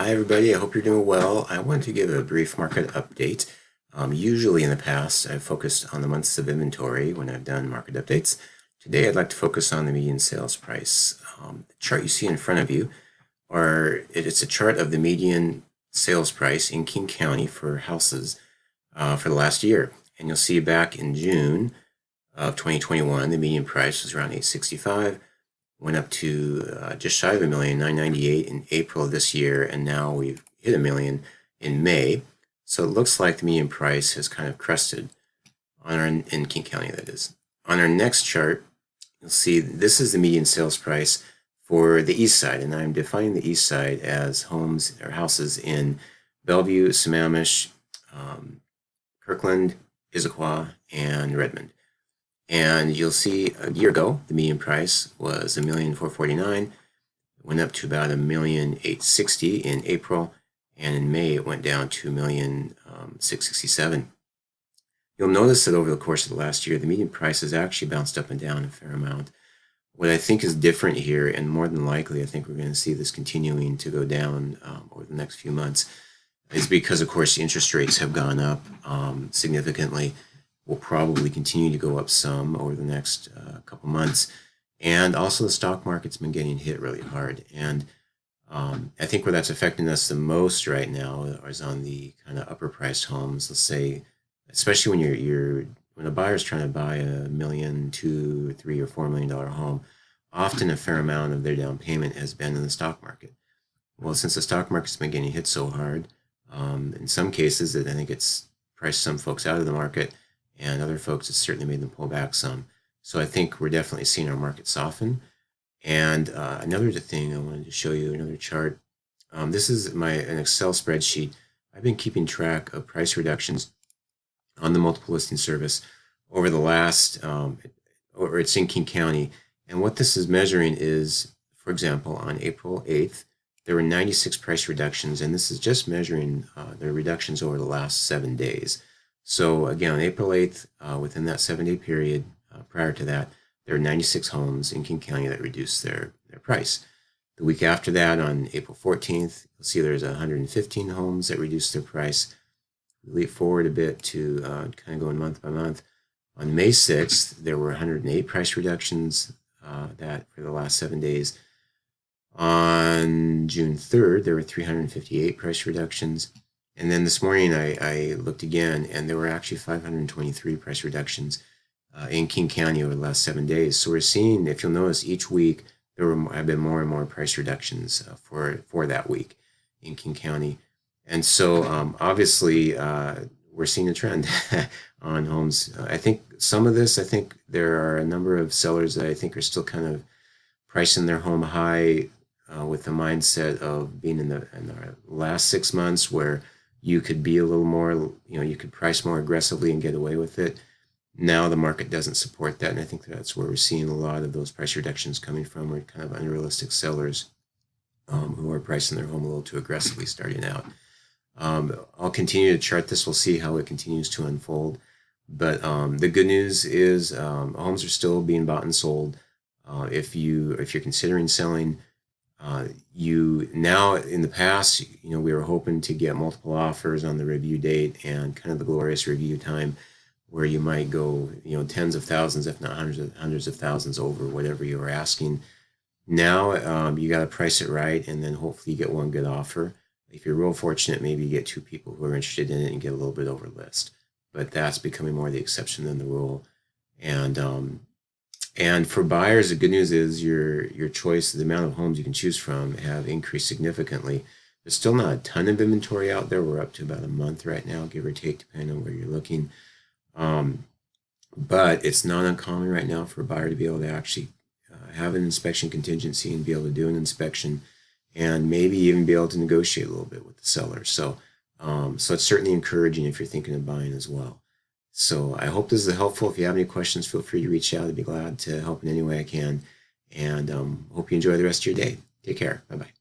Hi everybody, I hope you're doing well. I want to give a brief market update. Usually in the past, I've focused on the months of inventory when I've done market updates. Today I'd like to focus on the median sales price. The chart you see in front of you, it's a chart of the median sales price in King County for houses for the last year. And you'll see back in June of 2021, the median price was around $865. Went up to just shy of a million, 998 in April of this year, and now we've hit a million in May. So it looks like the median price has kind of crested in King County, that is. On our next chart, you'll see this is the median sales price for the east side, and I'm defining the east side as homes or houses in Bellevue, Sammamish, Kirkland, Issaquah, and Redmond. And you'll see a year ago, the median price was $1,449,000. It went up to about $1,860,000 in April, and in May it went down to $1,667,000. You'll notice that over the course of the last year, the median price has actually bounced up and down a fair amount. What I think is different here, and more than likely I think we're going to see this continuing to go down over the next few months, is because, of course, the interest rates have gone up significantly. Will probably continue to go up some over the next couple months. And also the stock market's been getting hit really hard. And I think where that's affecting us the most right now is on the kind of upper priced homes. Let's say, especially when a buyer's trying to buy $1 million, $2, $3, or $4 million home, often a fair amount of their down payment has been in the stock market. Well, since the stock market's been getting hit so hard, in some cases, I think it's priced some folks out of the market, and other folks, it's certainly made them pull back some. So I think we're definitely seeing our market soften. And another thing I wanted to show you, another chart. This is an Excel spreadsheet. I've been keeping track of price reductions on the multiple listing service over the last, or it's in King County. And what this is measuring is, for example, on April 8th, there were 96 price reductions, and this is just measuring the reductions over the last 7 days. So again, on April 8th, within that 7-day period, prior to that, there were 96 homes in King County that reduced their price. The week after that, on April 14th, you'll see there's 115 homes that reduced their price. We leap forward a bit to kind of going month by month. On May 6th, there were 108 price reductions that for the last 7 days. On June 3rd, there were 358 price reductions. And then this morning I looked again, and there were actually 523 price reductions in King County over the last 7 days. So we're seeing, if you'll notice, each week there have been more and more price reductions for that week in King County. And so obviously we're seeing a trend on homes. I think there are a number of sellers that I think are still kind of pricing their home high with the mindset of being in the last 6 months where you could be a little more, you could price more aggressively and get away with it. Now the market doesn't support that, and I think that's where we're seeing a lot of those price reductions coming from. We're kind of unrealistic sellers who are pricing their home a little too aggressively starting out. I'll continue to chart this. We'll see how it continues to unfold. But the good news is homes are still being bought and sold. If you're considering selling, now in the past, we were hoping to get multiple offers on the review date and kind of the glorious review time where you might go, tens of thousands, if not hundreds of thousands over whatever you were asking. Now you got to price it right, and then hopefully you get one good offer. If you're real fortunate, maybe you get 2 people who are interested in it and get a little bit over list. But that's becoming more the exception than the rule. And for buyers, the good news is your choice, the amount of homes you can choose from, have increased significantly. There's still not a ton of inventory out there. We're up to about a month right now, give or take, depending on where you're looking. But it's not uncommon right now for a buyer to be able to actually have an inspection contingency and be able to do an inspection and maybe even be able to negotiate a little bit with the seller. So it's certainly encouraging if you're thinking of buying as well. So I hope this is helpful. If you have any questions, feel free to reach out. I'd be glad to help in any way I can. And hope you enjoy the rest of your day. Take care. Bye-bye.